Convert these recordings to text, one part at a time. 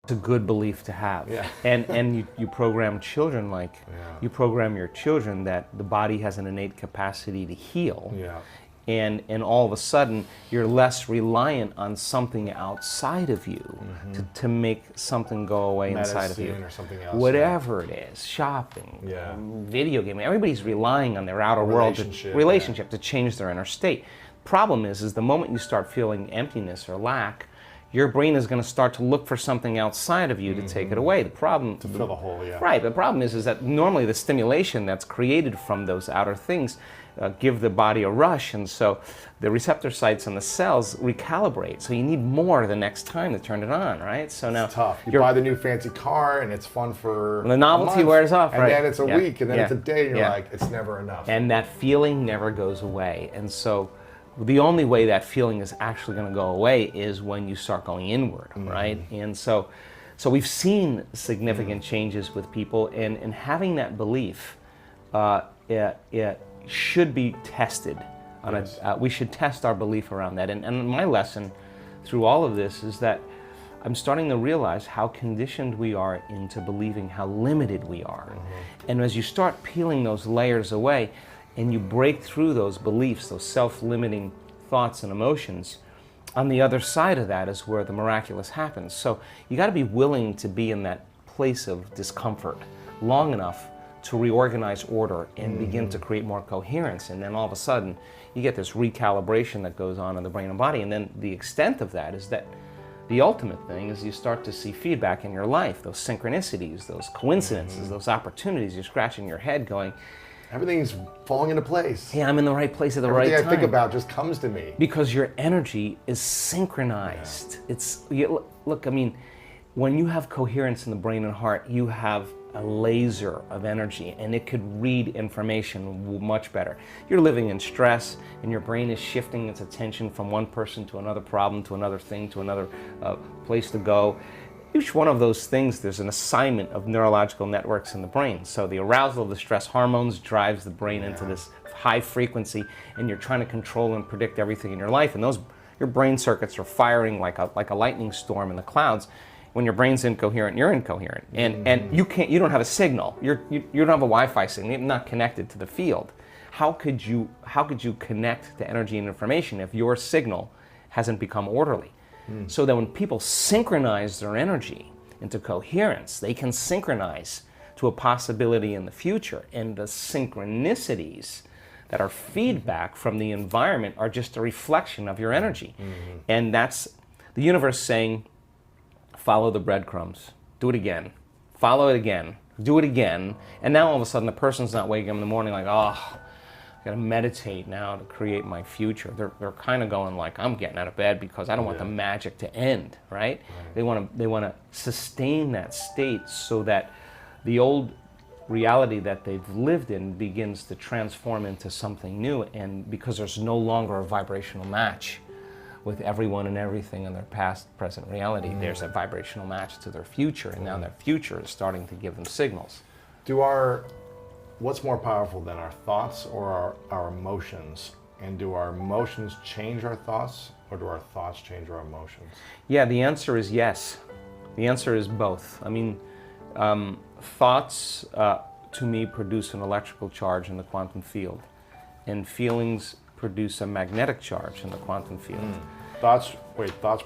It's a good belief to have. Yeah. And you program children Yeah. you program your children that the body has an innate capacity to heal. Yeah. And all of a sudden, you're less reliant on something outside of you to make something go away inside of you. Medicine or something else. Whatever it is, shopping, Yeah. video gaming, everybody's relying on their outer world relationship to change their inner state. Problem is the moment you start feeling emptiness or lack, your brain is going to start to look for something outside of you to take it away. The problem To fill the hole, yeah. Right. The problem is that normally the stimulation that's created from those outer things give the body a rush, and so the receptor sites in the cells recalibrate. So you need more the next time to turn it on, right? So now It's tough. You buy the new fancy car, and it's fun for the novelty a month, wears off, and right? then it's a Yeah. week, and then Yeah. it's a day, and you're Yeah. like, it's never enough. And that feeling never goes away. And so the only way that feeling is actually going to go away is when you start going inward, right? And so we've seen significant changes with people, and having that belief, it should be tested. We should test our belief around that. And my lesson through all of this is that I'm starting to realize how conditioned we are into believing how limited we are. And as you start peeling those layers away, and you break through those beliefs, those self-limiting thoughts and emotions, on the other side of that is where the miraculous happens. So you got to be willing to be in that place of discomfort long enough to reorganize order and begin to create more coherence. And then all of a sudden, you get this recalibration that goes on in the brain and body. And then the extent of that is that the ultimate thing is you start to see feedback in your life, those synchronicities, those coincidences, those opportunities. You're scratching your head going, Everything's falling into place. hey, I'm in the right place at the right time. Everything I think about just comes to me. Because your energy is synchronized. Look, I mean, when you have coherence in the brain and heart, you have a laser of energy, and it could read information much better. You're living in stress, and your brain is shifting its attention from one person to another problem, to another thing, to another place to go. Each one of those things, there's an assignment of neurological networks in the brain. So the arousal of the stress hormones drives the brain into this high frequency, and you're trying to control and predict everything in your life. And your brain circuits are firing like a lightning storm in the clouds. When your brain's incoherent, you're incoherent, and you don't have a signal. You don't have a Wi-Fi signal. You're not connected to the field. How could you connect to energy and information if your signal hasn't become orderly? So that when people synchronize their energy into coherence, they can synchronize to a possibility in the future. And the synchronicities that are feedback from the environment are just a reflection of your energy. And that's the universe saying, follow the breadcrumbs, do it again, follow it again, do it again. And now all of a sudden the person's not waking up in the morning like, oh, I gotta meditate now to create my future. They're kind of going like, I'm getting out of bed because I don't want the magic to end, right? They want to sustain that state so that the old reality that they've lived in begins to transform into something new, and because there's no longer a vibrational match with everyone and everything in their past, present reality, there's a vibrational match to their future, and now their future is starting to give them signals. What's more powerful than our thoughts or our emotions? And do our emotions change our thoughts, or do our thoughts change our emotions? Yeah, the answer is yes. The answer is both. I mean, thoughts to me produce an electrical charge in the quantum field, and feelings produce a magnetic charge in the quantum field. Thoughts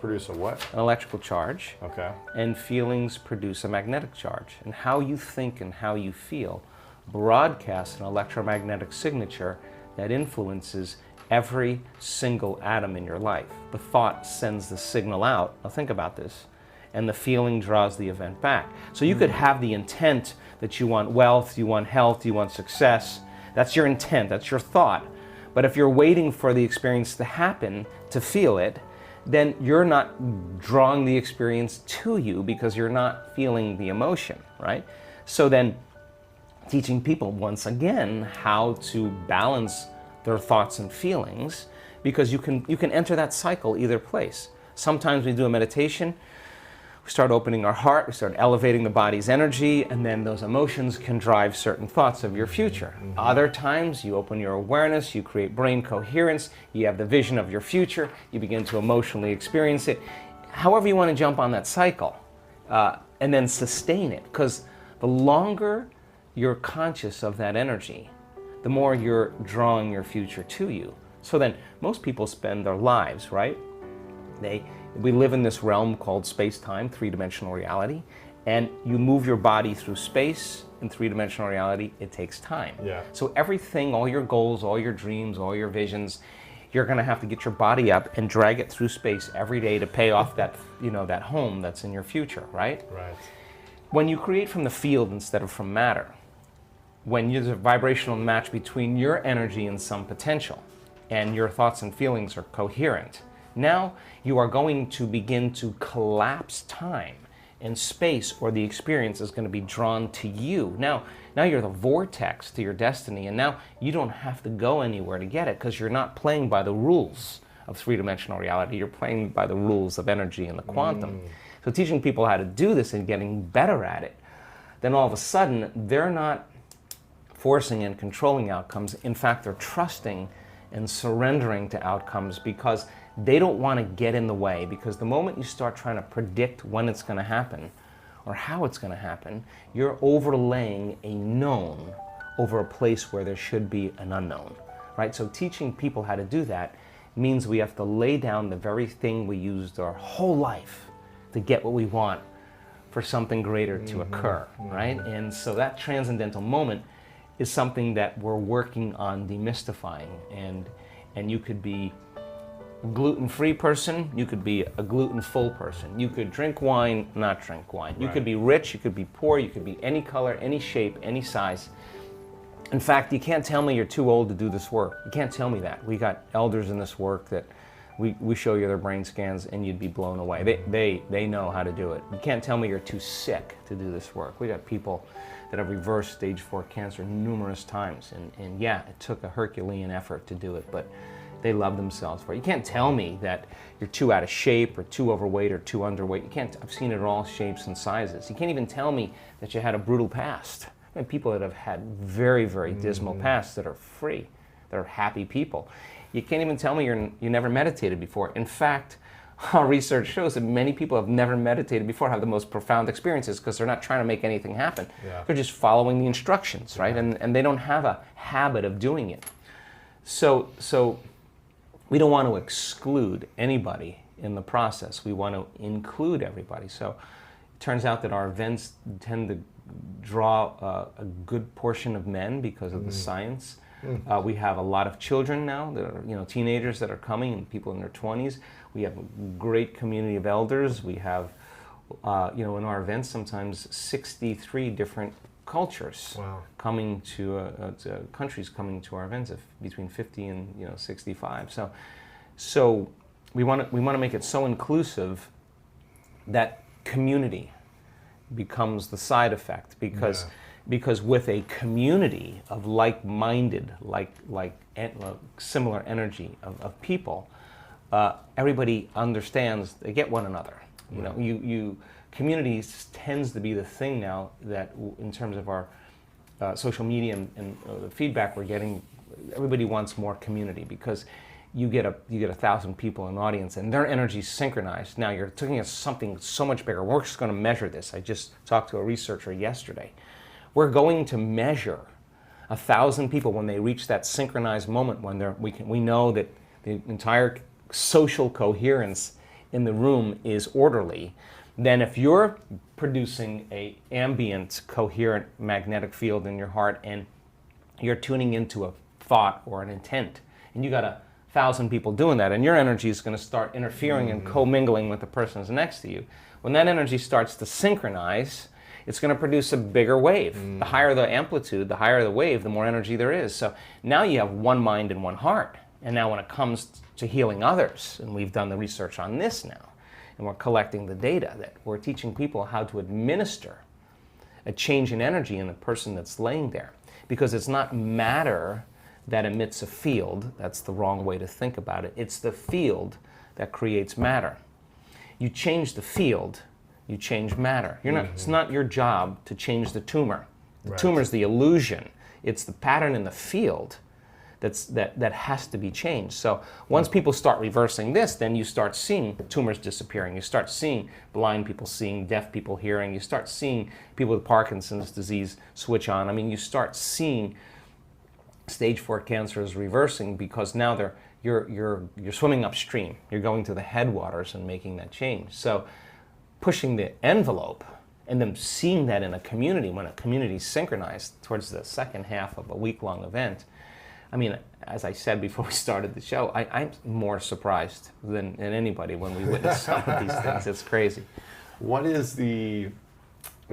produce a what? An electrical charge. Okay. And feelings produce a magnetic charge. And how you think and how you feel broadcasts an electromagnetic signature that influences every single atom in your life. The thought sends the signal out. Now think about this. And the feeling draws the event back. So you could have the intent that you want wealth, you want health, you want success. That's your intent, that's your thought. But if you're waiting for the experience to happen to feel it, then you're not drawing the experience to you because you're not feeling the emotion, right? So then teaching people once again how to balance their thoughts and feelings, because you can enter that cycle either place. Sometimes we do a meditation, we start opening our heart, we start elevating the body's energy, and then those emotions can drive certain thoughts of your future. Other times you open your awareness, you create brain coherence, you have the vision of your future, you begin to emotionally experience it. However you want to jump on that cycle, and then sustain it. Because the longer you're conscious of that energy, the more you're drawing your future to you. So then most people spend their lives, right? We live in this realm called space-time, three-dimensional reality, and you move your body through space. In three-dimensional reality, it takes time. Yeah. So everything, all your goals, all your dreams, all your visions, you're going to have to get your body up and drag it through space every day to pay off that, that home that's in your future, right? Right. When you create from the field instead of from matter, when there's a vibrational match between your energy and some potential, and your thoughts and feelings are coherent, now you are going to begin to collapse time and space, or the experience is going to be drawn to you. Now you're the vortex to your destiny, and now you don't have to go anywhere to get it, because you're not playing by the rules of three-dimensional reality. You're playing by the rules of energy and the quantum. So teaching people how to do this and getting better at it, then all of a sudden they're not forcing and controlling outcomes. In fact, they're trusting and surrendering to outcomes, because they don't want to get in the way. Because the moment you start trying to predict when it's going to happen or how it's going to happen, you're overlaying a known over a place where there should be an unknown, right? So teaching people how to do that means we have to lay down the very thing we used our whole life to get what we want for something greater to occur, right? And so that transcendental moment is something that we're working on demystifying. And you could be a gluten-free person, you could be a gluten-full person. You could drink wine, not drink wine. You could be rich, you could be poor, you could be any color, any shape, any size. In fact, you can't tell me you're too old to do this work. You can't tell me that. We got elders in this work that we show you their brain scans and you'd be blown away. They know how to do it. You can't tell me you're too sick to do this work. We got people that have reversed stage 4 cancer numerous times. And yeah, it took a Herculean effort to do it, but they love themselves for it. You can't tell me that you're too out of shape or too overweight or too underweight. You can't. I've seen it in all shapes and sizes. You can't even tell me that you had a brutal past. I mean, people that have had very, very dismal pasts that are free, that are happy people. You can't even tell me you never meditated before. In fact, our research shows that many people have never meditated before have the most profound experiences, because they're not trying to make anything happen. Yeah. They're just following the instructions, right? And they don't have a habit of doing it. So we don't want to exclude anybody in the process. We want to include everybody. So it turns out that our events tend to draw a good portion of men because of the science. We have a lot of children now that are, teenagers that are coming, and people in their 20s. We have a great community of elders. We have, in our events, sometimes 63 different cultures coming to countries coming to our events, between 50 and 65. So we want to make it so inclusive that community becomes the side effect, because with a community of like-minded, similar energy of people, everybody understands. They get one another. Communities tends to be the thing now that, in terms of our social media and the feedback we're getting, everybody wants more community, because you get 1,000 people in an audience and their energy is synchronized. Now you're taking something so much bigger. We're just going to measure this. I just talked to a researcher yesterday. We're going to measure 1,000 people when they reach that synchronized moment, when we know that the entire social coherence in the room is orderly. Then if you're producing a ambient, coherent magnetic field in your heart, and you're tuning into a thought or an intent, and you got 1,000 people doing that, and your energy is going to start interfering and commingling with the person who's next to you. When that energy starts to synchronize, it's going to produce a bigger wave. The higher the amplitude, the higher the wave, the more energy there is. So now you have one mind and one heart. And now when it comes to healing others, and we've done the research on this now, and we're collecting the data, that we're teaching people how to administer a change in energy in the person that's laying there. Because it's not matter that emits a field. That's the wrong way to think about it. It's the field that creates matter. You change the field, you change matter. It's not your job to change the tumor. The tumor is the illusion. It's the pattern in the field that has to be changed. So once people start reversing this, then you start seeing tumors disappearing. You start seeing blind people seeing, deaf people hearing. You start seeing people with Parkinson's disease switch on. I mean, you start seeing stage 4 cancer is reversing because now you're swimming upstream. You're going to the headwaters and making that change. So pushing the envelope and then seeing that in a community, when a community is synchronized towards the second half of a week-long event, I mean, as I said before we started the show, I'm more surprised than anybody when we witness some of these things. It's crazy. What is we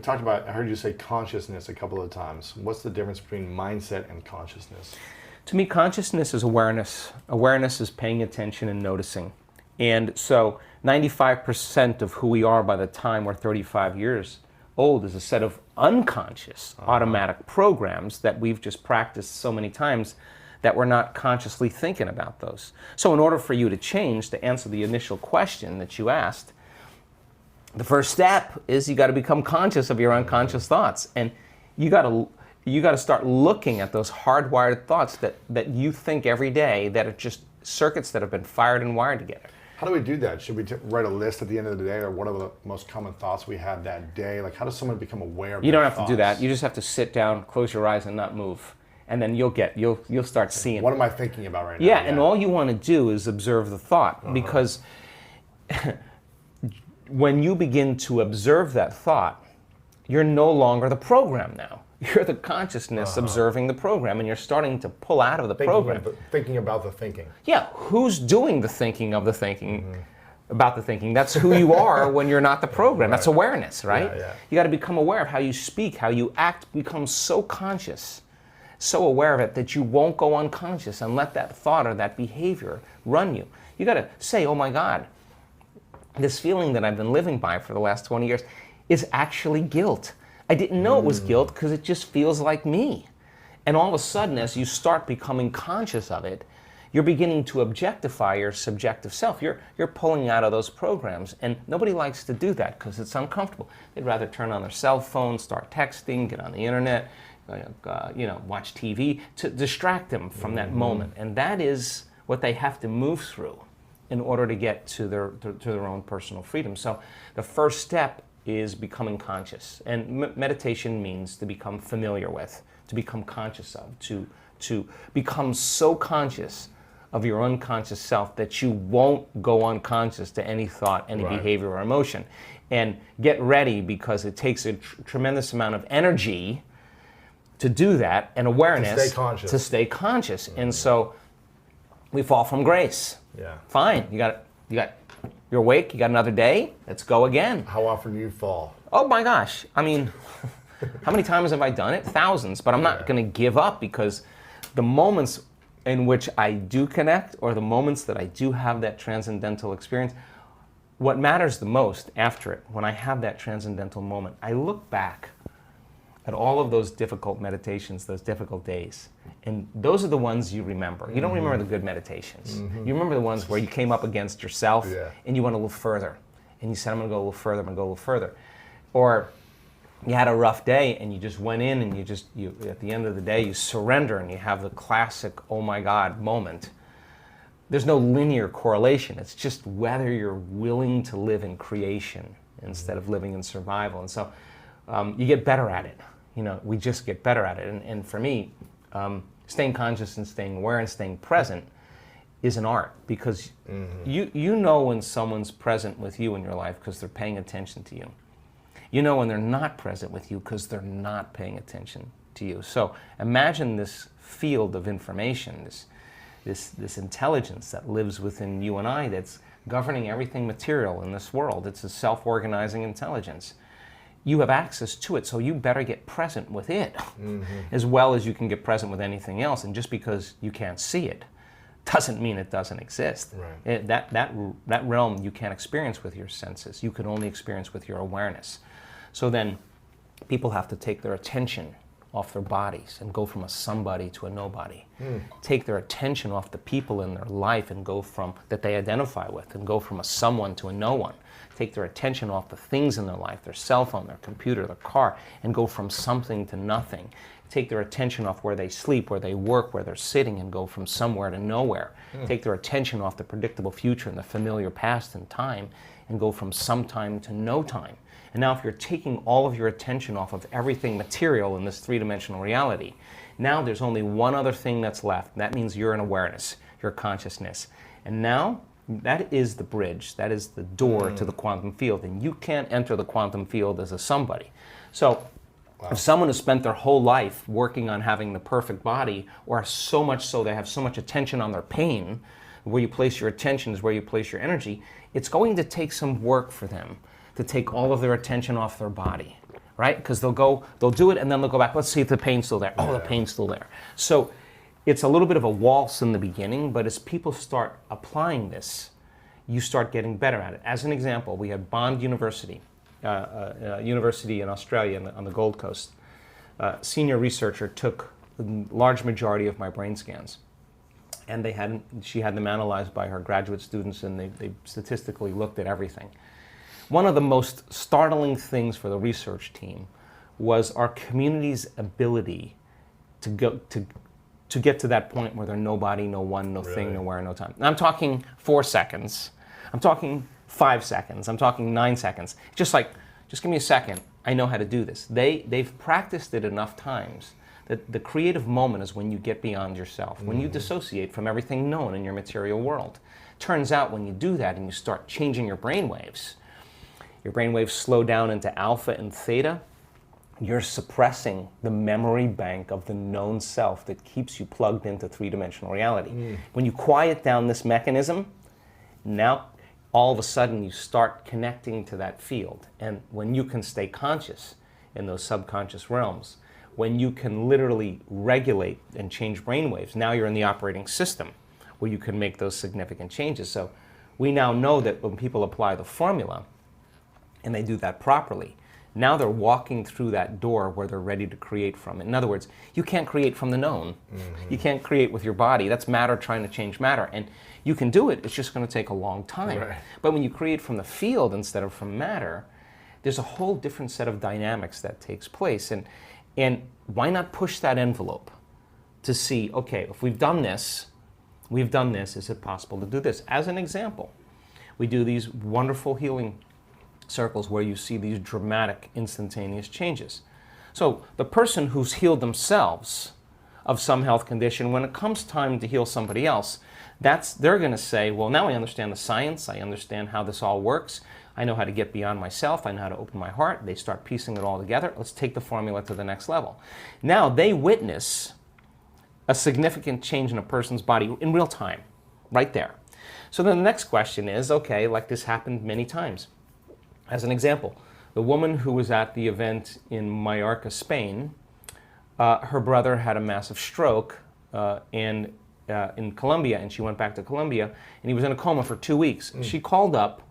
talked about, I heard you say consciousness a couple of times. What's the difference between mindset and consciousness? To me, consciousness is awareness. Awareness is paying attention and noticing. And so 95% of who we are by the time we're 35 years old is a set of unconscious automatic programs that we've just practiced so many times that we're not consciously thinking about those. So in order for you to change, to answer the initial question that you asked, the first step is you got to become conscious of your unconscious thoughts. And you got to start looking at those hardwired thoughts that you think every day that are just circuits that have been fired and wired together. How do we do that? Should we write a list at the end of the day, or what are the most common thoughts we had that day? Like, how does someone become aware of You don't have thoughts? to do that. You just have to sit down, close your eyes, and not move. And then you'll start seeing. What am I thinking about right now? Yeah, and all you want to do is observe the thought, because when you begin to observe that thought, you're no longer the program now. You're the consciousness observing the program, and you're starting to pull out of the program. Thinking about the thinking. Yeah, who's doing the thinking of the thinking about the thinking? That's who you are when you're not the program. Right. That's awareness, right? Yeah, yeah. You got to become aware of how you speak, how you act, become so conscious, so aware of it that you won't go unconscious and let that thought or that behavior run you. You got to say, oh my God, this feeling that I've been living by for the last 20 years is actually guilt. I didn't know it was guilt because it just feels like me. And all of a sudden, as you start becoming conscious of it, you're beginning to objectify your subjective self. You're pulling out of those programs, and nobody likes to do that because it's uncomfortable. They'd rather turn on their cell phone, start texting, get on the internet, watch TV to distract them from that moment. And that is what they have to move through in order to get to their own personal freedom. So the first step is becoming conscious. And meditation means to become familiar with, to become conscious of, to become so conscious of your unconscious self that you won't go unconscious to any thought, any behavior or emotion. And get ready, because it takes a tremendous amount of energy to do that, and awareness to stay conscious. And so we fall from grace. Yeah. Fine, you're awake, you got another day, let's go again. How often do you fall? Oh my gosh, I mean, how many times have I done it? Thousands, but I'm not going to give up, because the moments in which I do connect, or the moments that I do have that transcendental experience, what matters the most after it, when I have that transcendental moment, I look back at all of those difficult meditations, those difficult days. And those are the ones you remember. You don't remember the good meditations. You remember the ones where you came up against yourself and you went a little further. And you said, I'm going to go a little further, I'm going to go a little further. Or you had a rough day and you just went in and you at the end of the day, you surrender and you have the classic, oh my God moment. There's no linear correlation. It's just whether you're willing to live in creation instead of living in survival. And so you get better at it. We just get better at it. And for me, staying conscious and staying aware and staying present is an art, because you know when someone's present with you in your life because they're paying attention to you. You know when they're not present with you because they're not paying attention to you. So imagine this field of information, this intelligence that lives within you and I, that's governing everything material in this world. It's a self-organizing intelligence. You have access to it, so you better get present with it as well as you can get present with anything else. And just because you can't see it doesn't mean it doesn't exist. Right. That realm you can't experience with your senses. You can only experience with your awareness. So then people have to take their attention off their bodies and go from a somebody to a nobody. Take their attention off the people in their life and go from that they identify with, and go from a someone to a no one. take their attention off the things in their life, their cell phone, their computer, their car, and go from something to nothing. Take their attention off where they sleep, where they work, where they're sitting, and go from somewhere to nowhere. Take their attention off the predictable future and the familiar past and time, and go from some time to no time. And now if you're taking all of your attention off of everything material in this three-dimensional reality, now there's only one other thing that's left. And that means you're in awareness, your consciousness. And now that is the bridge, that is the door to the quantum field. And you can't enter the quantum field as a somebody. So if someone has spent their whole life working on having the perfect body, or so much so they have so much attention on their pain, where you place your attention is where you place your energy, it's going to take some work for them to take all of their attention off their body, right? Because they'll do it and then they'll go back, let's see if the pain's still there. Oh, the pain's still there. So it's a little bit of a waltz in the beginning, but as people start applying this, you start getting better at it. As an example, we had Bond University, university in Australia on the Gold Coast. Senior researcher took the large majority of my brain scans, and she had them analyzed by her graduate students, and they statistically looked at everything. One of the most startling things for the research team was our community's ability to get to that point where there's nobody, no one, no thing, nowhere, no time. And I'm talking 4 seconds. I'm talking 5 seconds. I'm talking 9 seconds. Just give me a second. I know how to do this. They've practiced it enough times that the creative moment is when you get beyond yourself, when you dissociate from everything known in your material world. Turns out when you do that and you start changing your brainwaves slow down into alpha and theta, you're suppressing the memory bank of the known self that keeps you plugged into three-dimensional reality. When you quiet down this mechanism, now all of a sudden you start connecting to that field. And when you can stay conscious in those subconscious realms, when you can literally regulate and change brainwaves, now you're in the operating system where you can make those significant changes. So we now know that when people apply the formula and they do that properly, now they're walking through that door where they're ready to create from. In other words, you can't create from the known. You can't create with your body. That's matter trying to change matter. And you can do it, it's just going to take a long time. Right. But when you create from the field instead of from matter, there's a whole different set of dynamics that takes place. And why not push that envelope to see, okay, if we've done this, is it possible to do this? As an example, we do these wonderful healing circles where you see these dramatic, instantaneous changes. So the person who's healed themselves of some health condition, when it comes time to heal somebody else, they're going to say, well, now I understand the science, I understand how this all works, I know how to get beyond myself, I know how to open my heart. They start piecing it all together. Let's take the formula to the next level. Now they witness a significant change in a person's body in real time, right there. So then the next question is, okay, like this happened many times. As an example, the woman who was at the event in Mallorca, Spain, her brother had a massive stroke in Colombia, and she went back to Colombia, and he was in a coma for 2 weeks. She called up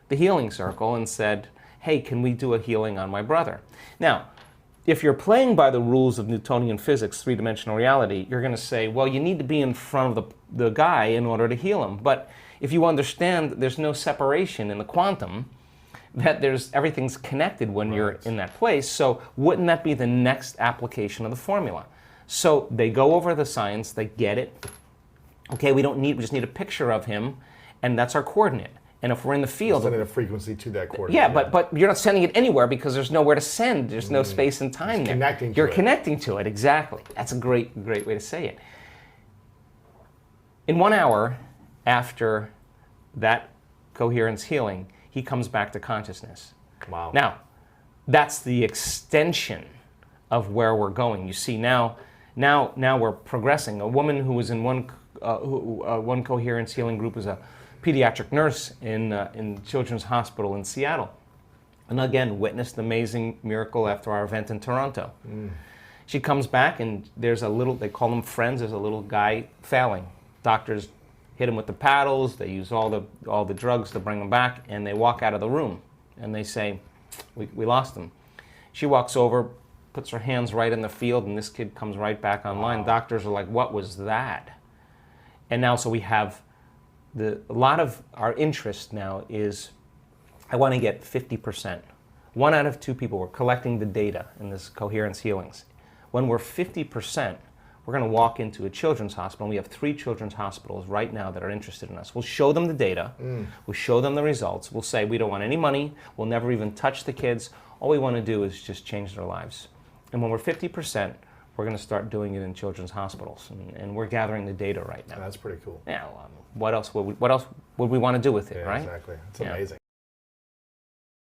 the healing circle and said, hey, can we do a healing on my brother? Now, if you're playing by the rules of Newtonian physics, three-dimensional reality, you're going to say, well, you need to be in front of the guy in order to heal him. But if you understand there's no separation in the quantum, that everything's connected when you're in that place, so wouldn't that be the next application of the formula? So they go over the science, they get it. Okay, we just need a picture of him, and that's our coordinate. And if we're in the field, sending a frequency to that coordinate. Yeah, but you're not sending it anywhere because there's nowhere to send. There's no space and time there. You're connecting to it, exactly. That's a great way to say it. In 1 hour after that coherence healing, he comes back to consciousness. Wow. Now, that's the extension of where we're going. You see, now we're progressing. A woman who was in one coherence healing group was a pediatric nurse in Children's Hospital in Seattle. And again, witnessed the amazing miracle after our event in Toronto. She comes back and there's they call them friends, there's a little guy failing. Doctors hit him with the paddles, they use all the drugs to bring him back, and they walk out of the room. And they say, we lost him. She walks over, puts her hands right in the field, and this kid comes right back online. Wow. Doctors are like, what was that? And now, so we have a lot of our interest now is I want to get 50%. 1 out of 2 people, we're collecting the data in this coherence healings. When we're 50%, we're going to walk into a children's hospital, and we have 3 children's hospitals right now that are interested in us. We'll show them the data, we'll show them the results, we'll say we don't want any money, we'll never even touch the kids, all we want to do is just change their lives. And when we're 50%, we're going to start doing it in children's hospitals, and we're gathering the data right now. That's pretty cool. Yeah, well, what else would we want to do with it, Yeah, right? exactly. It's Yeah. amazing.